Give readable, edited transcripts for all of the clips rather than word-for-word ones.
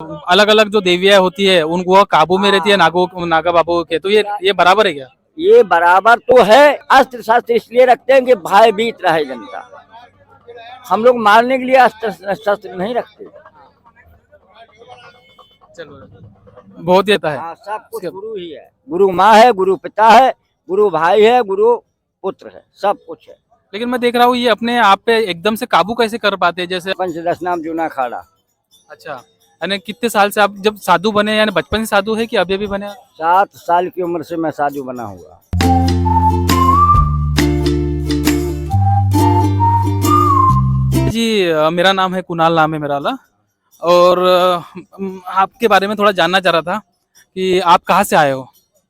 अलग अलग जो देवियां होती है उनको वह काबू में रहती है नागा बाबू के, तो ये बराबर है क्या? ये बराबर तो है। अस्त्र शस्त्र इसलिए रखते हैं कि भयभीत रहे जनता। हम लोग मारने के लिए अस्त्र शस्त्र नहीं रखते। चलो, बहुत ही आता है। हाँ, सब कुछ गुरु ही है। गुरु माँ है, गुरु पिता है, गुरु भाई है, गुरु पुत्र है, सब कुछ है। लेकिन मैं देख रहा हूँ ये अपने आप पे एकदम से काबू कैसे कर पाते हैं? जैसे पंचदश नाम जूना अखाड़ा। अच्छा, यानी कितने साल से आप जब साधु बने, यानी बचपन से साधु है कि अभी अभी बने? 7 साल की उम्र से मैं साधु बना हुआ। जी मेरा नाम है कुणाल, नाम है मेरा और आपके बारे में थोड़ा जानना चाह रहा था कि आप कहाँ से आए हो?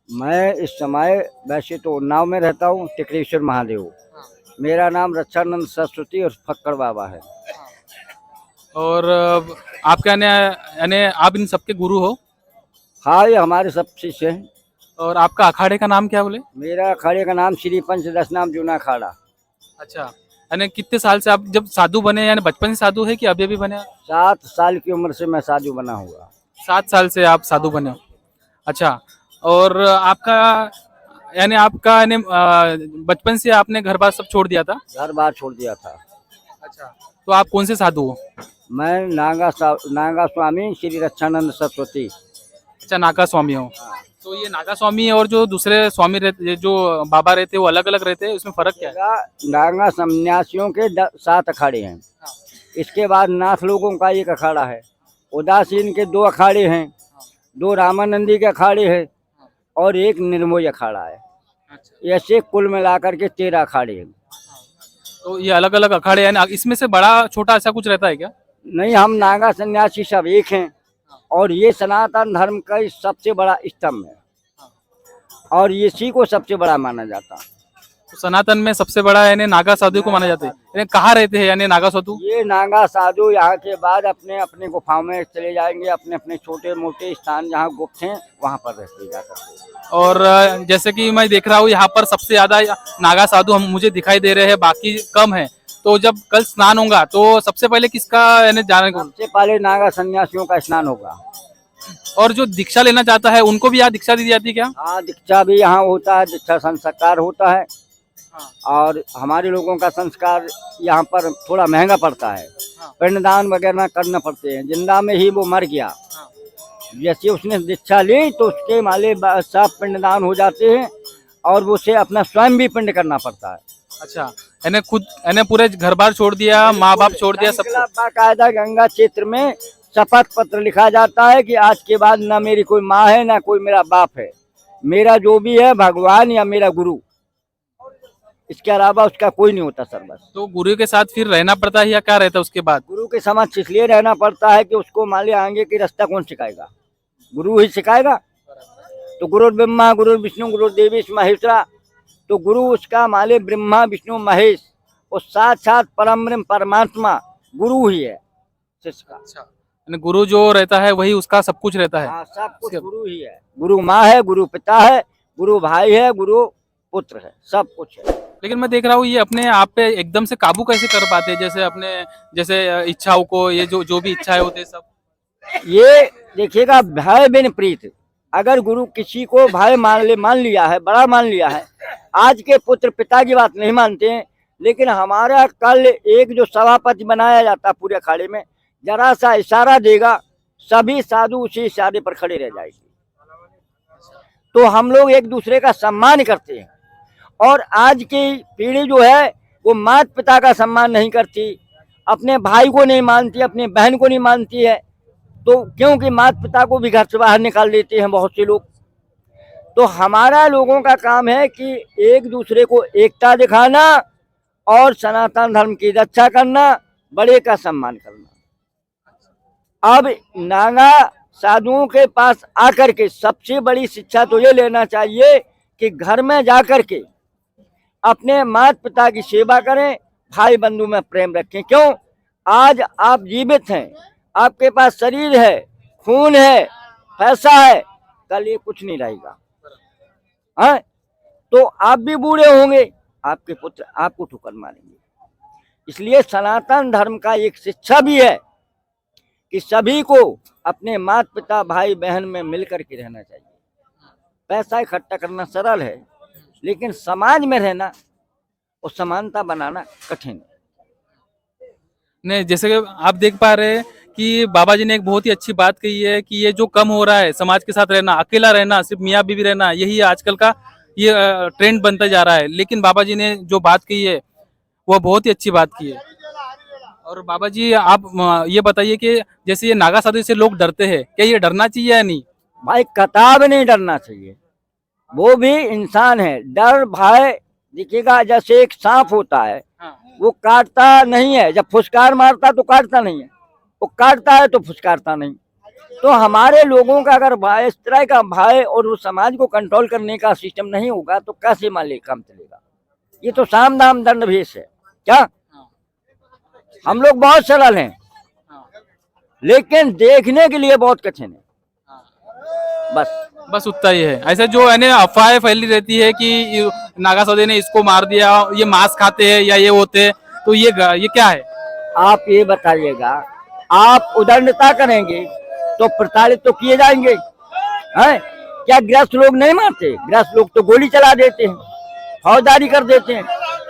मैं इस समय वैसे तो उन्नाव में रहता हूँ, टिकरेश्वर महादेव। मेरा नाम रक्षानंद सरस्वती और फक्कड़ बाबा है। और आपके यानी आप इन सबके गुरु हो? हाँ, ये हमारे सब शिष्य हैं। और आपका अखाड़े का नाम क्या बोले? मेरा अखाड़े का नाम श्री पंचदश नाम जूना अखाड़ा। अच्छा, यानी कितने साल से आप जब साधु बने, यानी बचपन से साधु है कि अभी अभी बने? 7 साल की उम्र से मैं साधु बना हुआ। 7 साल से आप साधु बने हो। अच्छा, और यानी बचपन से आपने घर बार सब छोड़ दिया था? घर बार छोड़ दिया था। अच्छा, तो आप कौन से साधु हो? मैं नागा स्वामी श्री रक्षानंद सरस्वती। अच्छा, नागा स्वामी हो। तो ये नागा स्वामी और जो दूसरे स्वामी रहते, जो बाबा रहते हैं, वो अलग अलग रहते हैं, उसमें फर्क क्या है? नागा सन्यासियों के 7 अखाड़े हैं। इसके बाद नाथ लोगों का एक अखाड़ा है। उदासीन के 2 अखाड़े हैं। 2 रामानंदी के अखाड़े हैं और एक निर्मोही अखाड़ा है। ऐसे कुल मिलाकर के 13 अखाड़े हैं। तो ये अलग अलग अखाड़े हैं, इसमें से बड़ा छोटा ऐसा कुछ रहता है क्या? नहीं, हम नागा सन्यासी सब एक हैं और ये सनातन धर्म का सबसे बड़ा स्तंभ है और इसी को सबसे बड़ा माना जाता है। तो सनातन में सबसे बड़ा यानी नागा साधु को माना जाता है। यानी कहाँ रहते हैं यानी नागा साधु? ये नागा साधु यहाँ के बाद अपने अपने गुफाओं में चले जाएंगे। अपने अपने छोटे मोटे स्थान जहाँ गुप्त हैं वहाँ पर रहते जाकर। और जैसे कि मैं देख रहा हूँ यहाँ पर सबसे ज्यादा नागा साधु हम मुझे दिखाई दे रहे हैं, बाकी कम है। तो जब कल स्नान होगा तो सबसे पहले किसका यानी जाने को? सबसे पहले नागा सन्यासियों का स्नान होगा। और जो दीक्षा लेना चाहता है उनको भी यहाँ दीक्षा दी जाती है क्या? हाँ, दीक्षा भी यहाँ होता है। दीक्षा संस्कार होता है और हमारे लोगों का संस्कार यहाँ पर थोड़ा महंगा पड़ता है। पिंडदान वगैरह करना पड़ते हैं। जिंदा में ही वो मर गया, जैसे उसने दीक्षा ली तो उसके माले सब पिंडदान हो जाते हैं और वो उसे अपना स्वयं भी पिंड करना पड़ता है। अच्छा, यानी खुद यानी पूरे घर बार छोड़ दिया, माँ बाप छोड़ दिया, सब बाकायदा गंगा क्षेत्र में शपथ पत्र लिखा जाता है कि आज के बाद ना मेरी कोई माँ है ना कोई मेरा बाप है। मेरा जो भी है भगवान या मेरा गुरु, इसके अलावा उसका कोई नहीं होता सर। बस तो गुरु के साथ फिर रहना पड़ता है या क्या रहता है उसके बाद? गुरु के समक्ष इसलिए रहना पड़ता है कि उसको मान लिया आगे की रास्ता कौन सिखाएगा? गुरु ही सिखाएगा। तो गुरु ब्रह्मा गुरु विष्णु गुरु देवी महेश्वरा, तो गुरु उसका माले ब्रह्मा विष्णु महेश और साक्षात परम ब्रह्म परमात्मा गुरु ही है शिष्य का। अच्छा, गुरु जो रहता है वही उसका सब कुछ रहता है। हाँ, सब कुछ गुरु ही है। गुरु माँ है, गुरु पिता है, गुरु भाई है, गुरु पुत्र है, सब कुछ है। लेकिन मैं देख रहा हूँ ये अपने आप पे एकदम से काबू कैसे कर पाते हैं? जैसे इच्छाओं को, ये जो भी इच्छाएं होते हैं सब। ये देखिएगा, भय बिन प्रीत। अगर गुरु किसी को भाई मान लिया है, बड़ा मान लिया है। आज के पुत्र पिता की बात नहीं मानते हैं, लेकिन हमारा कल एक जो सभापति बनाया जाता पूरे अखाड़े में, जरा सा इशारा देगा सभी साधु उसी इशारे पर खड़े रह जाएंगे। तो हम लोग एक दूसरे का सम्मान करते हैं और आज की पीढ़ी जो है वो माता पिता का सम्मान नहीं करती, अपने भाई को नहीं मानती, अपने बहन को नहीं मानती है। तो क्योंकि माता पिता को भी घर से बाहर निकाल देते हैं बहुत से लोग। तो हमारा लोगों का काम है कि एक दूसरे को एकता दिखाना और सनातन धर्म की रक्षा करना, बड़े का सम्मान करना। अब नागा साधुओं के पास आकर के सबसे बड़ी शिक्षा तो ये लेना चाहिए कि घर में जाकर के अपने माता पिता की सेवा करें, भाई बंधु में प्रेम रखें। क्यों? आज आप जीवित हैं, आपके पास शरीर है, खून है, पैसा है, कल ये कुछ नहीं रहेगा। हाँ, तो आप भी बूढ़े होंगे, आपके पुत्र आपको ठोकर मारेंगे। इसलिए सनातन धर्म का एक शिक्षा भी है कि सभी को अपने माता पिता भाई बहन में मिलकर के रहना चाहिए। पैसा इकट्ठा करना सरल है, लेकिन समाज में रहना और समानता बनाना कठिन है। नहीं, जैसे कि आप देख पा रहे हैं कि बाबा जी ने एक बहुत ही अच्छी बात कही है कि ये जो कम हो रहा है समाज के साथ रहना, अकेला रहना, सिर्फ मियाँ बीवी रहना, यही आजकल का ये ट्रेंड बनता जा रहा है। लेकिन बाबा जी ने जो बात कही है वो बहुत ही अच्छी बात की है। और बाबा जी आप ये बताइए कि जैसे ये नागा साधु से लोग डरते हैं, क्या ये डरना चाहिए या नहीं? भाई कताब नहीं डरना चाहिए, वो भी इंसान है। डर भय देखिएगा, जैसे एक सांप होता है, वो काटता नहीं है, जब फुसकार मारता तो काटता नहीं है, वो काटता है तो फुसकारता नहीं। तो हमारे लोगों का अगर भय, इस तरह का भय और उस समाज को कंट्रोल करने का सिस्टम नहीं होगा तो कैसे मान ले काम चलेगा। ये तो साम दाम दंड भेष है क्या। हम लोग बहुत सरल हैं, लेकिन देखने के लिए बहुत कठिन है। बस उतना ही है। ऐसे जो है अफवाहें फैली रहती है कि नागा साधु ने इसको मार दिया, ये मांस खाते हैं या ये होते हैं, तो ये क्या है? आप ये बताइएगा, आप उदंडता करेंगे तो प्रताड़ित तो किए जाएंगे हैं? क्या गृहस्थ लोग नहीं मारते? गृहस्थ लोग तो गोली चला देते हैं, फौजदारी कर देते हैं।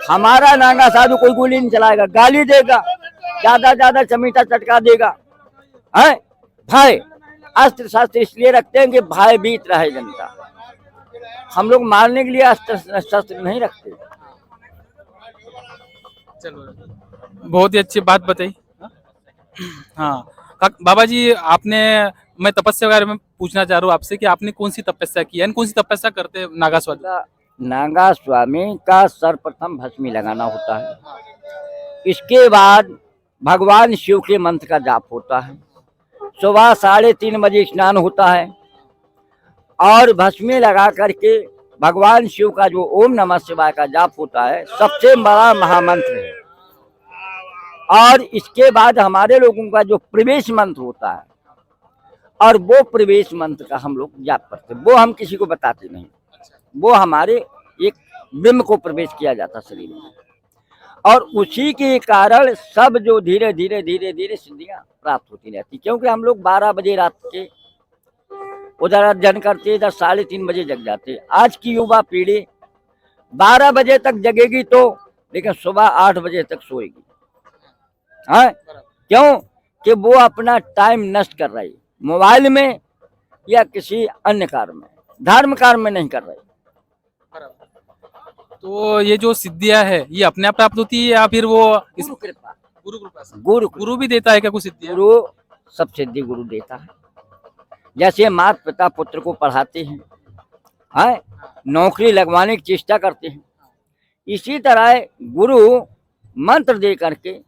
हमारा नागा साधु कोई गोली नहीं चलाएगा, गाली देगा, ज्यादा ज्यादा चमीटा चटका देगा है। भय अस्त्र शस्त्र इसलिए रखते हैं कि भय बीत रहे जनता। हम लोग मारने के लिए अस्त्र शस्त्र नहीं रखते। चलो, बहुत ही अच्छी बात बताई। हाँ बाबा जी, आपने, मैं तपस्या के बारे में पूछना चाह रहा हूँ आपसे कि आपने कौन सी तपस्या की है, कौन सी तपस्या करते हैं नागा साधु? नागा स्वामी का सर्वप्रथम भस्मी लगाना होता है, इसके बाद भगवान शिव के मंत्र का जाप होता है, सुबह 3:30 बजे स्नान होता है, और भस्मी लगा करके भगवान शिव का जो ओम नमः शिवाय का जाप होता है, सबसे बड़ा महामंत्र है। और इसके बाद हमारे लोगों का जो प्रवेश मंत्र होता है, और वो प्रवेश मंत्र का हम लोग जाप करते हैं, वो हम किसी को बताते नहीं। वो हमारे एक ब्रह्म को प्रवेश किया जाता शरीर में, और उसी के कारण सब जो धीरे धीरे धीरे धीरे सिद्धियां प्राप्त होती रहती। क्योंकि हम लोग 12 बजे रात के उधर अध्ययन करते, इधर 3:30 बजे जग जाते। आज की युवा पीढ़ी 12 बजे तक जगेगी तो, लेकिन सुबह 8 बजे तक सोएगी। हाँ, क्यों? कि वो अपना टाइम नष्ट कर रही मोबाइल में या किसी अन्य कार्य में, धर्म कार्य में नहीं कर रही। तो ये जो सिद्धियां है ये अपने आप प्राप्त होती है या फिर वो गुरु कृपा, गुरु भी देता है क्या कुछ सिद्धियां? गुरु सब सिद्धि गुरु देता है। जैसे माता पिता पुत्र को पढ़ाते हैं, हाँ, नौकरी लगवाने की चेष्टा करते हैं, इसी तरह गुरु मंत्र दे करके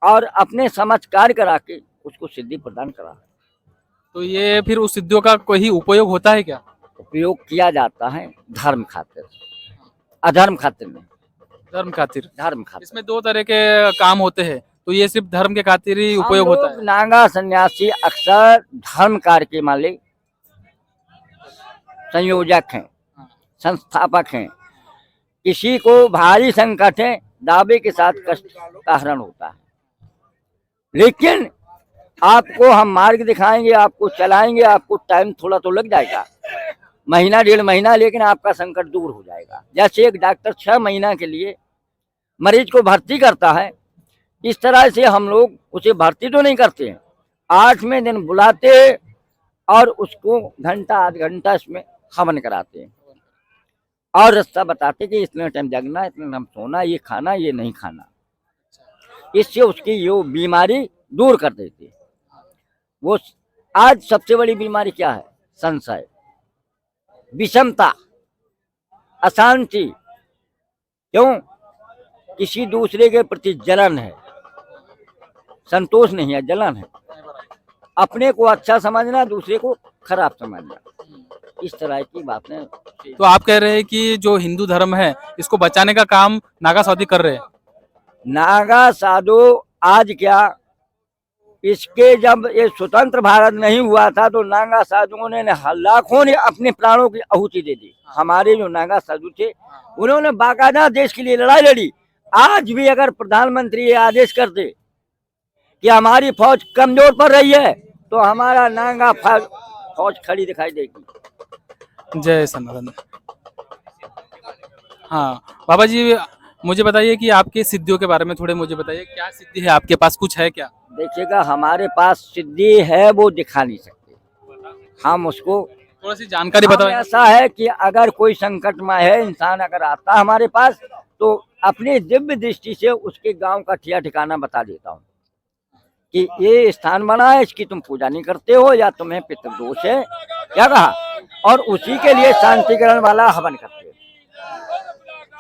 और अपने समझ कार्य करा के उसको सिद्धि प्रदान करा। तो ये फिर उस सिद्धियों का कोई उपयोग होता है क्या? उपयोग किया जाता है धर्म खातिर, अधर्म खातिर नहीं। धर्म खातिर? धर्म खातिर। इसमें 2 तरह के काम होते हैं, तो ये सिर्फ धर्म के खातिर ही उपयोग होता है? नागा सन्यासी अक्सर धर्म कार्य के मालिक, संयोजक हैं, संस्थापक हैं। किसी को भारी संकट है, दावे के साथ कष्ट का हरण होता है, लेकिन आपको हम मार्ग दिखाएंगे, आपको चलाएंगे, आपको टाइम थोड़ा तो लग जाएगा, महीना 1.5 महीना, लेकिन आपका संकट दूर हो जाएगा। जैसे एक डॉक्टर 6 महीना के लिए मरीज को भर्ती करता है, इस तरह से हम लोग उसे भर्ती तो नहीं करते हैं, 8वें दिन बुलाते और उसको घंटा आध घंटा इसमें हवन कराते हैं और रास्ता बताते कि इतने टाइम जगना, इतने टाइम सोना, ये खाना, ये नहीं खाना। इससे उसकी ये बीमारी दूर कर देती है। वो आज सबसे बड़ी बीमारी क्या है? संशय, विषमता, अशांति। क्यों? किसी दूसरे के प्रति जलन है, संतोष नहीं है, जलन है। अपने को अच्छा समझना, दूसरे को खराब समझना, इस तरह की बातें। तो आप कह रहे हैं कि जो हिंदू धर्म है इसको बचाने का काम नागा साधु कर रहे हैं? नागा साधु आज क्या, इसके जब ये स्वतंत्र भारत नहीं हुआ था तो नागा साधुओं ने लाखों ने अपने प्राणों की आहुति दे दी। हमारे जो नागा साधु थे उन्होंने बाकायदा देश के लिए लड़ाई लड़ी। आज भी अगर प्रधानमंत्री ये आदेश कर दे कि हमारी फौज कमजोर पड़ रही है तो हमारा नांगा फौज खड़ी दिखाई देगी। जय सनातन। हाँ बाबा जी, मुझे बताइए कि आपके सिद्धियों के बारे में थोड़े मुझे बताइए, क्या सिद्धि है आपके पास, कुछ है क्या? देखिएगा हमारे पास सिद्धि है, वो दिखा नहीं सकते हम उसको। थोड़ी सी जानकारी हम बताओ। ऐसा है कि अगर कोई संकट में है इंसान, अगर आता है हमारे पास तो अपनी दिव्य दृष्टि से उसके गांव का ठिकाना बता देता हूँ कि ये स्थान बना है, इसकी तुम पूजा नहीं करते हो या तुम्हें पितृदोष है, क्या कहा, और उसी के लिए शांतिकरण वाला हवन करते हो।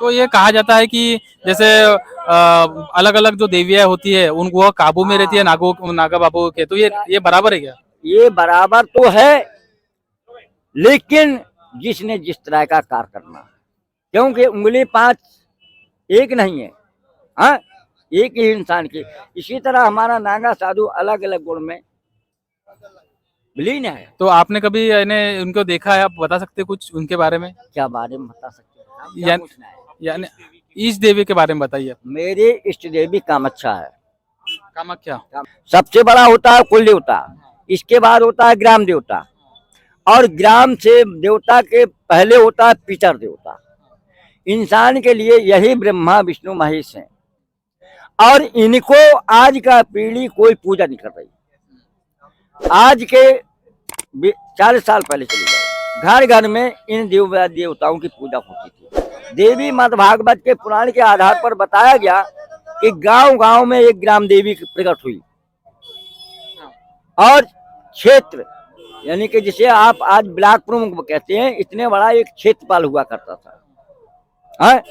तो ये कहा जाता है कि जैसे अलग अलग जो देवियां होती है उनको काबू में रहती है नागा बाबू के, तो ये बराबर है क्या? ये बराबर तो है, लेकिन जिसने जिस तरह का कार्य करना, क्योंकि उंगली 5 एक नहीं है, हाँ, एक ही इंसान की। इसी तरह हमारा नागा साधु अलग अलग गुण में विलीन है। तो आपने कभी इन्हें उनको देखा है, आप बता सकते हैं कुछ उनके बारे में? क्या बारे में बता सकते हैं, क्या यानी पूछना है? यानी इस देवी के बारे में बताइए। मेरे इष्ट देवी कामाख्या है। कामाख्या। सबसे बड़ा होता है कुल देवता, इसके बाद होता है ग्राम देवता, और ग्राम से देवता के पहले होता है पितर देवता। इंसान के लिए यही ब्रह्मा विष्णु महेश हैं, और इनको आज का पीढ़ी कोई पूजा नहीं कर रही। आज के 40 साल पहले चले जाओ, घर घर में इन देवताओं की पूजा होती थी। देवी मद भागवत के पुराण के आधार पर बताया गया कि गांव गांव में एक ग्राम देवी प्रकट हुई, और क्षेत्र यानी कि जिसे आप आज ब्लॉक प्रमुख कहते हैं, इतने बड़ा एक क्षेत्रपाल हुआ करता था। हाँ?